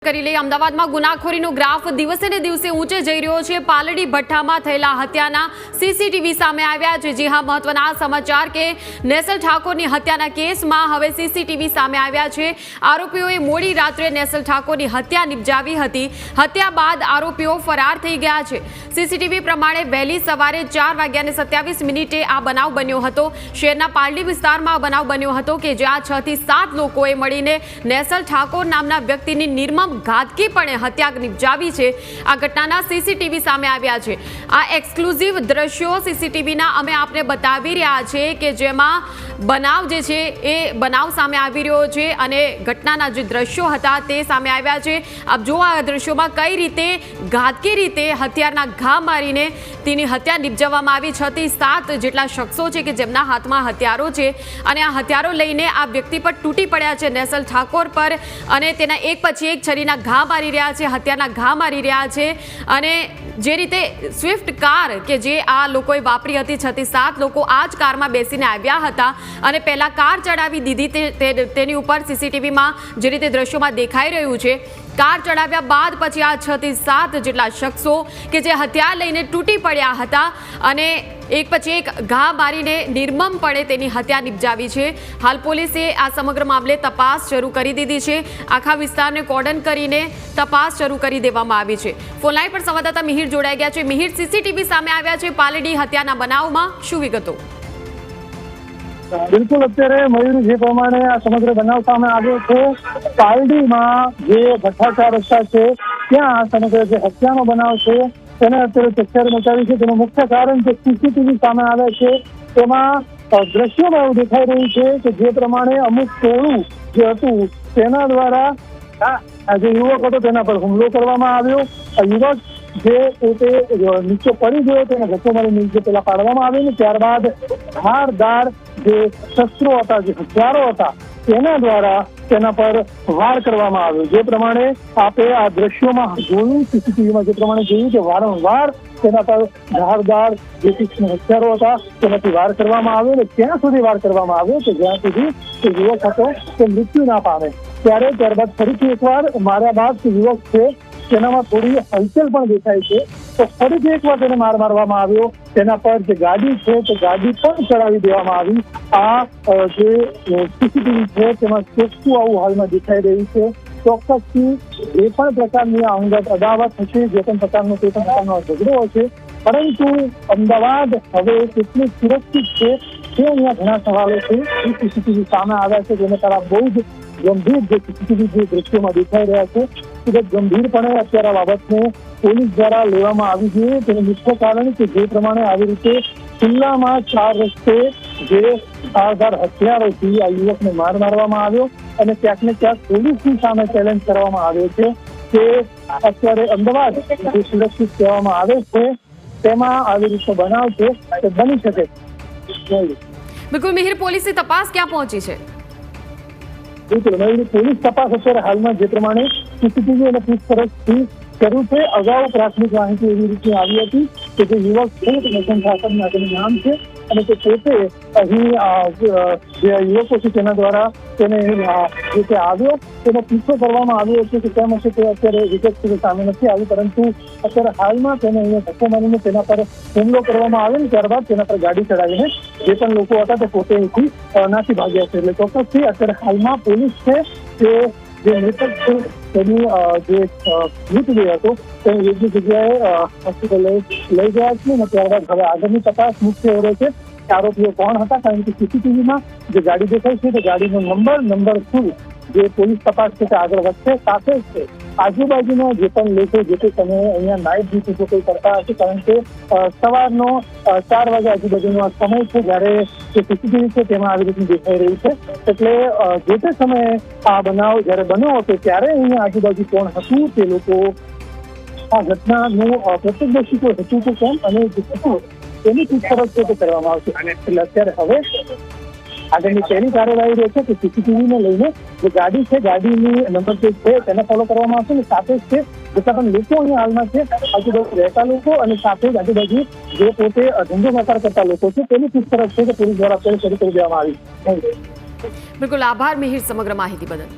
કરી લઈએ। અમદાવાદમાં ગુનાખોરીનો ગ્રાફ દિવસે ને દિવસે ઊંચે જઈ રહ્યો છે। પાલડી ભઠ્ઠામાં થયેલા હત્યાના સીસીટીવી સામે આવ્યા છે। જી હા, મહત્વના સમાચાર કે નેસલ ઠાકોરની હત્યાના કેસમાં હવે સીસીટીવી સામે આવ્યા છે। આરોપીઓએ મોડી રાત્રે નેસલ ઠાકોરની હત્યા નિપજાવી હતી। હત્યા બાદ આરોપીઓ ફરાર થઈ ગયા છે। સીસીટીવી પ્રમાણે વહેલી સવારે 4:27 આ બનાવ બન્યો હતો। શહેરના પાલડી વિસ્તારમાં આ બનાવ બન્યો હતો કે જ્યાં 6 થી 7 લોકોએ મળીને નેસલ ઠાકોર નામના વ્યક્તિની નિર્મમ ઘાતકીપણે હત્યા નિપજાવી છે। આ ઘટનાના સીસીટીવી સામે આવ્યા છે। આ એક્સક્લુઝિવ દ્રશ્યો સીસીટીવીના અમે આપને બતાવી રહ્યા છે કે જેમાં બનાવ જે છે એ બનાવ સામે આવી રહ્યો છે અને ઘટનાના જે દ્રશ્યો હતા તે સામે આવ્યા છે। આપ જો આ દ્રશ્યોમાં કઈ રીતે ઘાતકી રીતે હથિયારના ઘા મારીને તેની હત્યા નિપજાવવામાં આવી। 6 થી 7 જેટલા શખ્સો છે કે જેમના હાથમાં હથિયારો છે અને આ હથિયારો લઈને આ વ્યક્તિ પર તૂટી પડ્યા છે નેસલ ઠાકોર પર અને તેના એક પછી એક છરીના ઘા મારી રહ્યા છે, હત્યાના ઘા મારી રહ્યા છે। અને જે રીતે સ્વિફ્ટ કાર કે જે આ લોકોએ વાપરી હતી, 6 થી 7 લોકો આ જ કારમાં બેસીને આવ્યા હતા અને પહેલા કાર ચડાવી દીધી તેની ઉપર સીસીટીવીમાં જે રીતે દ્રશ્યોમાં દેખાઈ રહ્યું છે। કાર ચડાવ્યા બાદ પછી આ 6 થી 7 જેટલા શખ્સો કે જે હથિયાર લઈને તૂટી પડ્યા હતા અને એક પછી એક ઘા મારીને નિર્મમપણે તેની હત્યા નિપજાવી છે। હાલ પોલીસે આ સમગ્ર મામલે તપાસ શરૂ કરી દીધી છે। આખા વિસ્તારને કોર્ડન કરીને તપાસ શરૂ કરી દેવામાં આવી છે। ફોનલાઈન પર સંવાદદાતા મિહિર જોડાઈ ગયા છે। મિહિર, સીસીટીવી સામે આવ્યા છે પાલડી હત્યાના બનાવમાં, શું વિગતો? બિલકુલ, અત્યારે મયુર જે પ્રમાણે આ સમગ્ર બનાવ સામે આવ્યો છે, પાલડીમાં જે ભઠ્ઠા રસ્તા છે ત્યાં સમગ્ર જે હત્યાનો બનાવ છે તેને અત્યારે ચકચાર મચાવી છે। તેનું મુખ્ય કારણ જે સીસીટીવી સામે આવે છે તેમાં દ્રશ્યોમાં એવું દેખાઈ રહ્યું છે કે જે પ્રમાણે અમુક ટોળું જે હતું તેના દ્વારા જે યુવક હતો તેના પર હુમલો કરવામાં આવ્યો। આ યુવક જે પોતે નીચે પડી ગયો તેને ધક્કો મારી નીચે પેલા પાડવામાં આવ્યો, ત્યારબાદ ધારદાર જે શસ્ત્રો હતા, જે હથિયારો હતા તેના દ્વારા તેના પર વાર કરવામાં આવ્યો। જે પ્રમાણે આપે આ દ્રશ્યોમાં જોયું, સીસીટીવીમાં જે પ્રમાણે જોયું કે વારંવાર તેના પર ધારદાર જે તીક્ષ્ણ હથિયારો હતા તેનાથી વાર કરવામાં આવ્યો અને ત્યાં સુધી વાર કરવામાં આવ્યો કે જ્યાં સુધી તે યુવક હતો તે મૃત્યુ ના પામે। ત્યારબાદ ફરીથી એકવાર માર્યા બાદ તે યુવક છે તેનામાં થોડી હલચલ પણ દેખાય છે તો ફરીથી એકવાર તેને મારવામાં આવ્યો। તેના પર જે ગાડી છે તે ગાડી પણ ચડાવી દેવામાં આવી। આ જે સીસીટીવી છે તેમાં ચોખ્ખું આવું હાલમાં દેખાઈ રહ્યું છે। ચોક્કસથી જે પણ પ્રકારની અંગત અદાવત હશે, જે પણ પ્રકારનો કોઈ પણ પ્રકારનો ઝઘડો હશે, પરંતુ અમદાવાદ હવે કેટલું સુરક્ષિત છે તે અહીંયા ઘણા સવાલો છે। એ સીસીટીવી સામે આવ્યા છે જેને તારા બહુ જ ગંભીર જે સીસીટીવી જે દ્રશ્યોમાં દેખાઈ રહ્યા છે ખૂબ જ ગંભીરપણે અત્યારે આ બાબતને પોલીસ દ્વારા લેવામાં આવી જોઈએ। તેનું મુખ્ય કારણ કે જે પ્રમાણે આવી રીતે ખુલ્લામાં 4 રસ્તે જે ધારદાર હથિયારોથી આ યુવકને મારવામાં આવ્યો અને ક્યાંક ને ક્યાંક પોલીસની સામે ચેલેન્જ કરવામાં આવ્યો છે કે અત્યારે અમદાવાદ જે સુરક્ષિત કહેવામાં આવે છે તેમાં આવી રીતે બનાવ છે તે બની શકે। બિલકુલ મિહિર, પોલીસની તપાસ ક્યાં પહોંચી છે? બિલકુલ, પોલીસ તપાસ અત્યારે હાલમાં જે પ્રમાણે સીસીટીવી અને પૂછપરછથી શરૂ છે। અગાઉ પ્રાથમિક માહિતી એવી રીતે આવી હતી કે જે યુવક છે તે નેસલ ઠાકોરના તેનું નામ છે અને તે પોતે અહીં જે યુવકો છે તેના દ્વારા તેને જે આવ્યો તેનો પીછો કરવામાં આવ્યો છે કે કેમ હશે તે અત્યારે વિગત સામે નથી આવી, પરંતુ અત્યારે હાલમાં તેને અહીંયા ધક્કો મારીને તેના પર હુમલો કરવામાં આવ્યો ને ત્યારબાદ તેના પર ગાડી ચડાવીને જે પણ લોકો હતા તે પોતે અહીંથી નાસી ભાગ્યા છે। એટલે ચોક્કસથી અત્યારે હાલમાં પોલીસ છે તે જે મૃતક છે તેની જે મૃતદેહ હતો તે યોગ્ય જગ્યાએ હોસ્પિટલે લઈ ગયા છે અને ત્યારબાદ હવે આગળની તપાસ મુખ્ય એ રહે છે કે આરોપીઓ કોણ હતા, કારણ કે સીસીટીવીમાં જે ગાડી દેખાય છે તે ગાડીનો નંબર શું જે પોલીસ તપાસ છે તે આગળ વધશે। સાથે જ આજુબાજુના જે પણ લોકો જે તે સમયે અહીંયા નાઇટ ડ્યુટી જો કોઈ કરતા હશે, કારણ કે સવારનો 4 વાગ્યા આજુબાજુનો આ સમય છે જ્યારે જે સીસીટીવી છે તેમાં આવી રીતનું દેખાઈ રહ્યું છે। એટલે જે તે સમયે આ બનાવ જ્યારે બન્યો હતો ત્યારે અહીંયા આજુબાજુ કોણ હતું તે લોકો આ ઘટનાનું પ્રત્યક્ષદર્શી કોઈ હતું તો કેમ અને જે હતું તેની પૂછપરછ છે તે કરવામાં આવશે। એટલે અત્યારે હવે આગળની પહેલી કાર્યવાહી રહે છે કે સીસીટીવીને લઈને જે ગાડી છે ગાડીની નંબર પ્લેટ છે તેને ફોલો કરવામાં આવશે અને સાથે જ છે જેટલા પણ લોકો અહીંયા હાલમાં છે આજુબાજુ રહેતા લોકો અને સાથે જ આજુબાજુ જે પોતે ધંધો વેપાર કરતા લોકો છે તેની પૂછપરછ છે કે પોલીસ દ્વારા શરૂ કરી દેવામાં આવી। બિલકુલ, આભાર મિહિર સમગ્ર માહિતી બદલ।